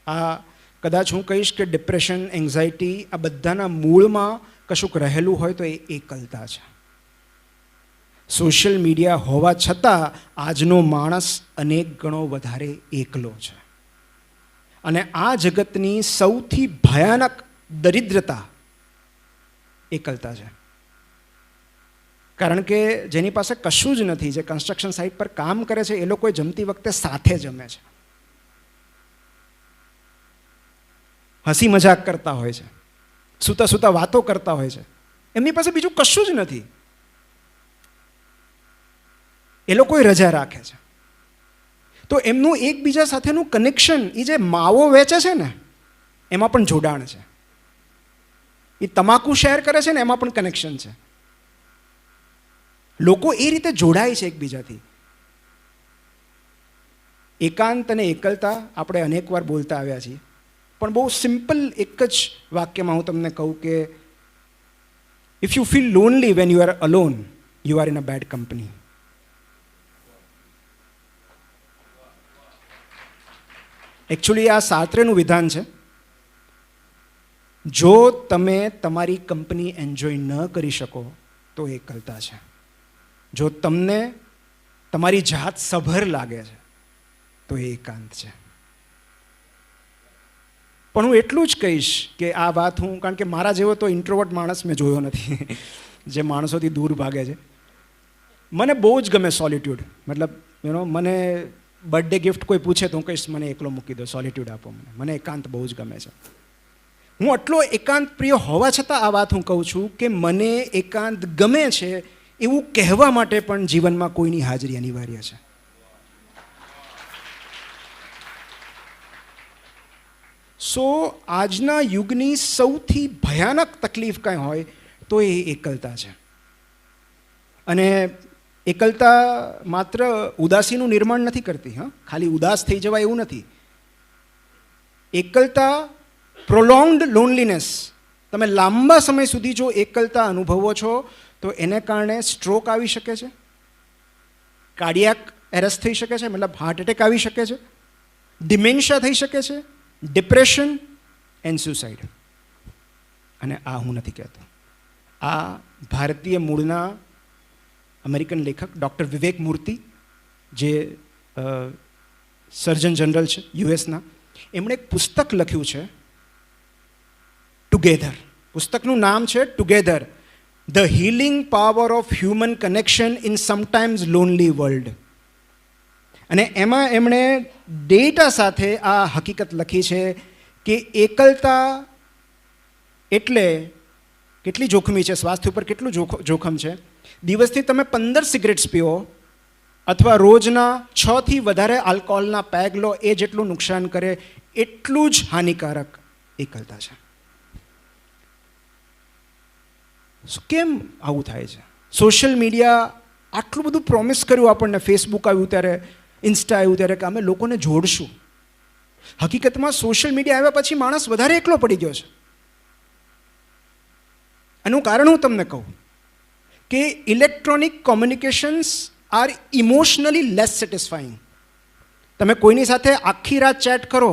આ કદાચ હું કહીશ કે ડિપ્રેશન, એન્ઝાયટી આ બધાના મૂળમાં કશુંક રહેલું હોય તો એ એકલતા છે. સોશિયલ મીડિયા હોવા છતાં આજનો માણસ અનેક ગણો વધારે એકલો છે. અને આ જગતની સૌથી ભયાનક દરિદ્રતા એકલતા છે. કારણ કે જેની પાસે કશું જ નથી, જે કન્સ્ટ્રક્શન સાઇટ પર કામ કરે છે, એ લોકો જમતી વખતે સાથે જમે છે, હસી મજાક કરતા હોય છે, સૂતા સૂતા વાતો કરતા હોય છે. એમની પાસે બીજું કશું જ નથી. એ લોકો રજા રાખે છે. તો એમનું એકબીજા સાથેનું કનેક્શન, એ જે માવો વેચે છે ને એમાં પણ જોડાણ છે. એ તમાકુ શેર કરે છે ને એમાં પણ કનેક્શન છે. લોકો એ રીતે જોડાય છે એકબીજાથી. એકાંત અને એકલતા આપણે અનેક વાર બોલતા આવ્યા છીએ, પણ બહુ સિમ્પલ એક જ વાક્યમાં હું તમને કહું કે if you feel lonely when you are alone, you are in a bad company. Actually આ સાત્રેનું વિધાન છે. જો તમે તમારી કંપની એન્જોય ન કરી શકો તો એકલતા છે. જો તમને તમારી જાત સભર લાગે છે તો એ એકાંત છે. પણ હું એટલું જ કહીશ કે આ વાત હું, કારણ કે મારા જેવો તો ઇન્ટ્રોવર્ટ માણસ મેં જોયો નથી જે માણસોથી દૂર ભાગે છે. મને બહુ જ ગમે સોલિટ્યુડ. મતલબ મને બર્થડે ગિફ્ટ કોઈ પૂછે તો હું કહીશ મને એકલો મૂકી દો, સોલિટ્યુડ આપો મને. મને એકાંત બહુ જ ગમે છે. હું આટલો એકાંત પ્રિય હોવા છતાં આ વાત હું કહું છું કે મને એકાંત ગમે છે એવું કહેવા માટે પણ જીવનમાં કોઈની હાજરી અનિવાર્ય છે. સો આજના યુગની સૌથી ભયાનક તકલીફ કાંઈ હોય તો એ એકલતા છે. અને એકલતા માત્ર ઉદાસીનું નિર્માણ નથી કરતી. ખાલી ઉદાસ થઈ જવાય એવું નથી. એકલતા, પ્રોલોંગ્ડ લોનલીનેસ, તમે લાંબા સમય સુધી જો એકલતા અનુભવો છો તો એને કારણે સ્ટ્રોક આવી શકે છે, કાર્ડિયાક એરેસ્ટ થઈ શકે છે, મતલબ હાર્ટ એટેક આવી શકે છે, ડિમેન્શિયા થઈ શકે છે, ડિપ્રેશન એન્ડ સુસાઇડ. અને આ હું નથી કહેતો. આ ભારતીય મૂળના અમેરિકન લેખક ડૉક્ટર વિવેક મૂર્તિ, જે સર્જન જનરલ છે યુએસના, એમણે એક પુસ્તક લખ્યું છે ટુગેધર. પુસ્તકનું નામ છે together, the healing power of human connection in sometimes lonely world. અને એમાં એમણે ડેટા સાથે આ હકીકત લખી છે કે એકલતા એટલે કેટલી જોખમી છે, સ્વાસ્થ્ય ઉપર કેટલું જોખમ છે. દિવસથી તમે 15 સિગરેટ્સ પીઓ અથવા રોજના 6 થી વધારે આલ્કોહોલના પેગ લો, એ જેટલું નુકસાન કરે એટલું જ હાનિકારક એકલતા છે. કેમ આવું થાય છે? સોશિયલ મીડિયા આટલું બધું પ્રોમિસ કર્યું આપણને. ફેસબુક આવ્યું ત્યારે, ઇન્સ્ટા આવ્યું ત્યારે કે અમે લોકોને જોડશું. હકીકતમાં સોશિયલ મીડિયા આવ્યા પછી માણસ વધારે એકલો પડી ગયો છે. એનું કારણ હું તમને કહું કે electronic communications are emotionally less satisfying. તમે કોઈની સાથે આખી રાત ચેટ કરો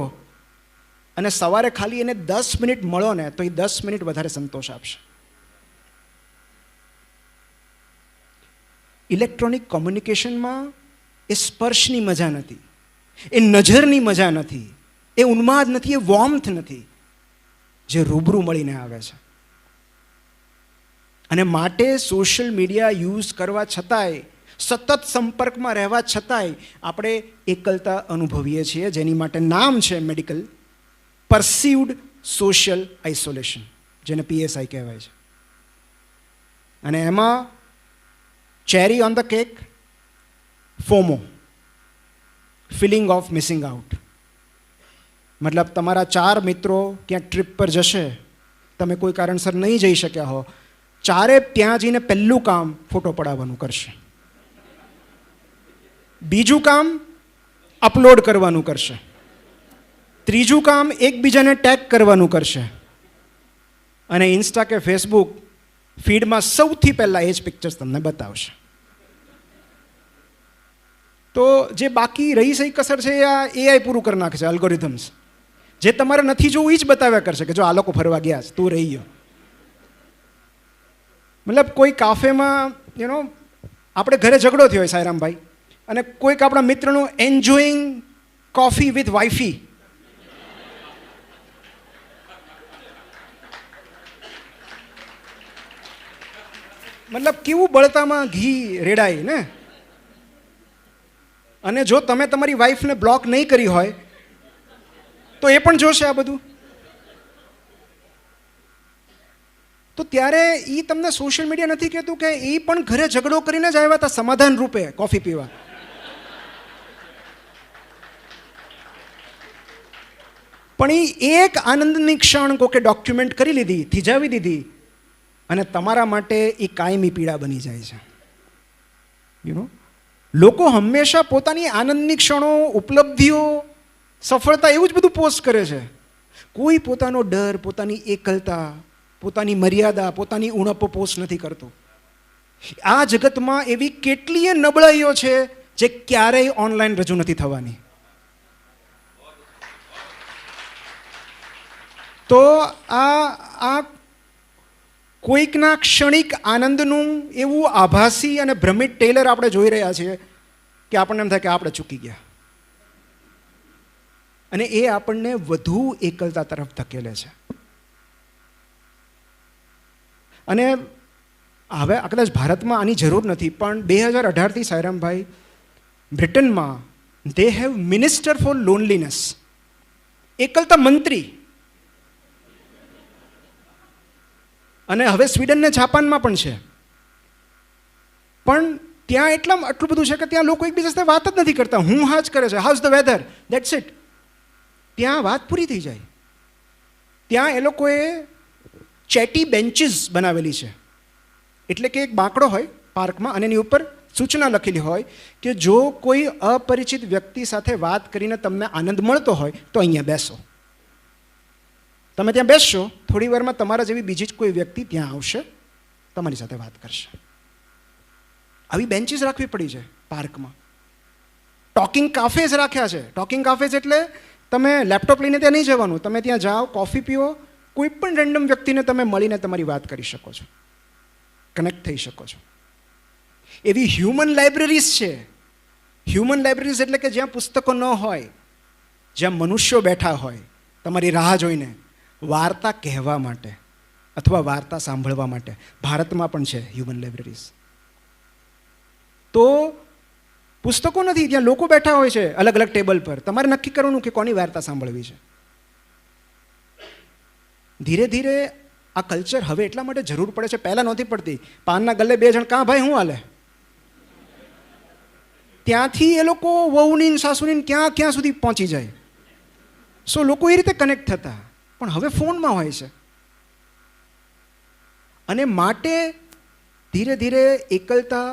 અને સવારે ખાલી એને 10 મિનિટ મળો ને તો એ 10 મિનિટ વધારે સંતોષ આપશે. ઇલેક્ટ્રોનિક કોમ્યુનિકેશનમાં એ સ્પર્શની મજા નથી, એ નજરની મજા નથી, એ ઉન્માદ નથી, એ વોર્મથ નથી જે રૂબરૂ મળીને આવે છે. અને માટે સોશિયલ મીડિયા યુઝ કરવા છતાંય, સતત સંપર્કમાં રહેવા છતાંય આપણે એકલતા અનુભવીએ છીએ, જેની માટે નામ છે મેડિકલ પરસીવ્ડ સોશિયલ આઇસોલેશન, જેને PSI કહેવાય છે. અને એમાં cherry on the cake, FOMO, feeling of missing out. મતલબ તમારા 4 મિત્રો ક્યાંક ટ્રીપ પર જશે, તમે કોઈ કારણસર નહીં જઈ શક્યા હો, ચારે ત્યાં જઈને પહેલું કામ ફોટો પડાવવાનું કરશે, બીજું કામ અપલોડ કરવાનું કરશે, ત્રીજું કામ એકબીજાને ટેગ કરવાનું કરશે, અને ઇન્સ્ટા કે ફેસબુક ફીડમાં સૌથી પહેલાં એ જ પિક્ચર્સ તમને બતાવશે. તો જે બાકી રહી સહી કસર છે એ AI પૂરું કરી નાખશે, અલ્ગોરિધમ્સ. જે તમારે નથી જોવું એ જ બતાવ્યા કરશે કે જો આ લોકો ફરવા ગયા છે, તું રહી ગયો. મતલબ કોઈ કાફેમાં આપણે ઘરે ઝઘડો થયો હોય સાયરામભાઈ, અને કોઈક આપણા મિત્રનું એન્જોઈંગ કોફી વિથ વાઇફી, મતલબ કેવું બળતામાં ઘી રેડાય ને. અને જો તમે તમારી વાઈફને બ્લોક નહીં કરી હોય તો એ પણ જોશે આ બધું. તો ત્યારે એ તમને સોશિયલ મીડિયા નથી કહેતું કે એ પણ ઘરે ઝઘડો કરીને જ આવ્યા હતા સમાધાન રૂપે કોફી પીવા. પણ એ એક આનંદની ક્ષણ કોકે ડોક્યુમેન્ટ કરી લીધી, થીજાવી દીધી, અને તમારા માટે એ કાયમી પીડા બની જાય છે. લોકો હંમેશા પોતાની આનંદની ક્ષણો, ઉપલબ્ધિઓ, સફળતા એવું જ બધું પોસ્ટ કરે છે. કોઈ પોતાનો ડર, પોતાની એકલતા, પોતાની મર્યાદા, પોતાની ઉણપો પોસ્ટ નથી કરતો. આ જગતમાં એવી કેટલીય નબળાઈઓ છે જે ક્યારેય ઓનલાઈન રજૂ નથી થવાની. તો આ કોઈકના ક્ષણિક આનંદનું એવું આભાસી અને ભ્રમિત ટેલર આપણે જોઈ રહ્યા છીએ કે આપણને એમ થાય કે આપણે ચૂકી ગયા, અને એ આપણને વધુ એકલતા તરફ ધકેલે છે. અને હવે કદાચ ભારતમાં આની જરૂર નથી, પણ 2018થી સાયરામભાઈ બ્રિટનમાં they have minister for loneliness, એકલતા મંત્રી. અને હવે સ્વીડન ને જાપાનમાં પણ છે. પણ ત્યાં આટલું બધું છે કે ત્યાં લોકો એકબીજા સાથે વાત જ નથી કરતા, હું હા જ કરે છે, how's the weather, that's it. ત્યાં વાત પૂરી થઈ જાય. ત્યાં એ લોકોએ ચેટી બેન્ચીસ બનાવેલી છે. એટલે કે એક બાંકડો હોય પાર્કમાં, અને એની ઉપર સૂચના લખેલી હોય કે જો કોઈ અપરિચિત વ્યક્તિ સાથે વાત કરીને તમને આનંદ મળતો હોય તો અહીંયા બેસો. તમે ત્યાં બેસશો, થોડી વારમાં તમારા જેવી બીજી જ કોઈ વ્યક્તિ ત્યાં આવશે, તમારી સાથે વાત કરશે. આવી બેન્ચીસ રાખવી પડી છે પાર્કમાં. ટોકિંગ કાફેઝ રાખ્યા છે. ટોકિંગ કાફેઝ એટલે તમે લેપટોપ લઈને ત્યાં નહીં જવાનું, તમે ત્યાં જાઓ, કોફી પીઓ, કોઈ પણ રેન્ડમ વ્યક્તિને તમે મળીને તમારી વાત કરી શકો છો, કનેક્ટ થઈ શકો છો. એવી હ્યુમન લાઇબ્રેરીઝ છે. હ્યુમન લાઇબ્રેરીઝ એટલે કે જ્યાં પુસ્તકો ન હોય, જ્યાં મનુષ્યો બેઠા હોય તમારી રાહ જોઈને વાર્તા કહેવા માટે અથવા વાર્તા સાંભળવા માટે. ભારતમાં પણ છે હ્યુમન લાઇબ્રેરીઝ. તો પુસ્તકો નથી, ત્યાં લોકો બેઠા હોય છે અલગ અલગ ટેબલ પર. તમારે નક્કી કરવાનું કે કોની વાર્તા સાંભળવી છે. ધીરે ધીરે આ કલ્ચર હવે એટલા માટે જરૂર પડે છે, પહેલાં નહોતી પડતી. પાનના ગલ્લે બે જણ, કાં ભાઈ, શું હાલે? ત્યાંથી એ લોકો વહુની સાસુની ક્યાં સુધી પહોંચી જાય. સો લોકો એ રીતે કનેક્ટ થતા, પણ હવે ફોનમાં હોય છે. અને માટે ધીરે ધીરે એકલતા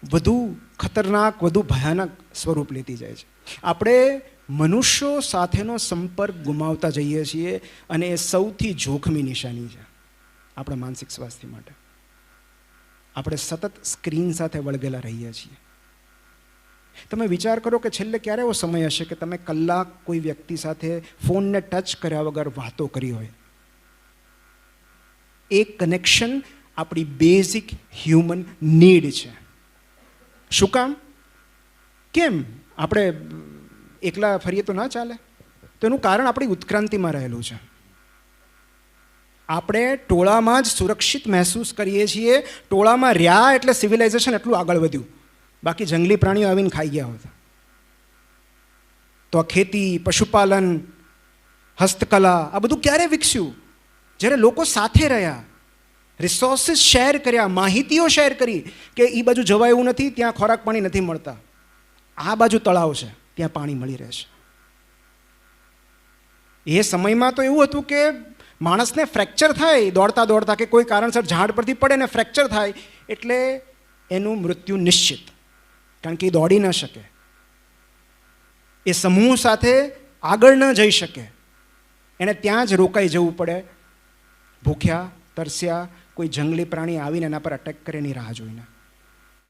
વધુ ખતરનાક, વધુ ભયાનક સ્વરૂપ લેતી જાય છે. આપણે મનુષ્યો સાથેનો સંપર્ક ગુમાવતા જઈએ છીએ, અને એ સૌથી જોખમી નિશાની છે આપણા માનસિક સ્વાસ્થ્ય માટે. આપણે સતત સ્ક્રીન સાથે વળગેલા રહીએ છીએ. તમે વિચાર કરો કે છેલ્લે ક્યારે એવો સમય હશે કે તમે કલાક કોઈ વ્યક્તિ સાથે ફોનને ટચ કર્યા વગર વાતો કરી હોય. એ કનેક્શન આપણી બેઝિક હ્યુમન નીડ છે. શું કામ? કેમ આપણે એકલા ફરીએ તો ના ચાલે? તો એનું કારણ આપણી ઉત્ક્રાંતિમાં રહેલું છે. આપણે ટોળામાં જ સુરક્ષિત મહેસૂસ કરીએ છીએ. ટોળામાં રહ્યા એટલે સિવિલાઇઝેશન એટલું આગળ વધ્યું, બાકી જંગલી પ્રાણીઓ આવીને ખાઈ ગયા હોતા. તો આ ખેતી, પશુપાલન, હસ્તકલા, આ બધું ક્યારે વિકસ્યું? જ્યારે લોકો સાથે રહ્યા, રિસોર્સિસ શેર કર્યા, માહિતીઓ શેર કરી કે એ બાજુ જવા એવું નથી, ત્યાં ખોરાક પાણી નથી મળતા, આ બાજુ તળાવ છે, ત્યાં પાણી મળી રહેશે. એ સમયમાં તો એવું હતું કે માણસને ફ્રેક્ચર થાય દોડતા દોડતા, કે કોઈ કારણસર ઝાડ પરથી પડે ને ફ્રેક્ચર થાય એટલે એનું મૃત્યુ નિશ્ચિત, કારણ કે એ દોડી ન શકે, એ સમૂહ સાથે આગળ ન જઈ શકે, એને ત્યાં જ રોકાઈ જવું પડે, ભૂખ્યા તરસ્યા, કોઈ જંગલી પ્રાણી આવીને એના પર અટેક કરે એની રાહ જોઈને.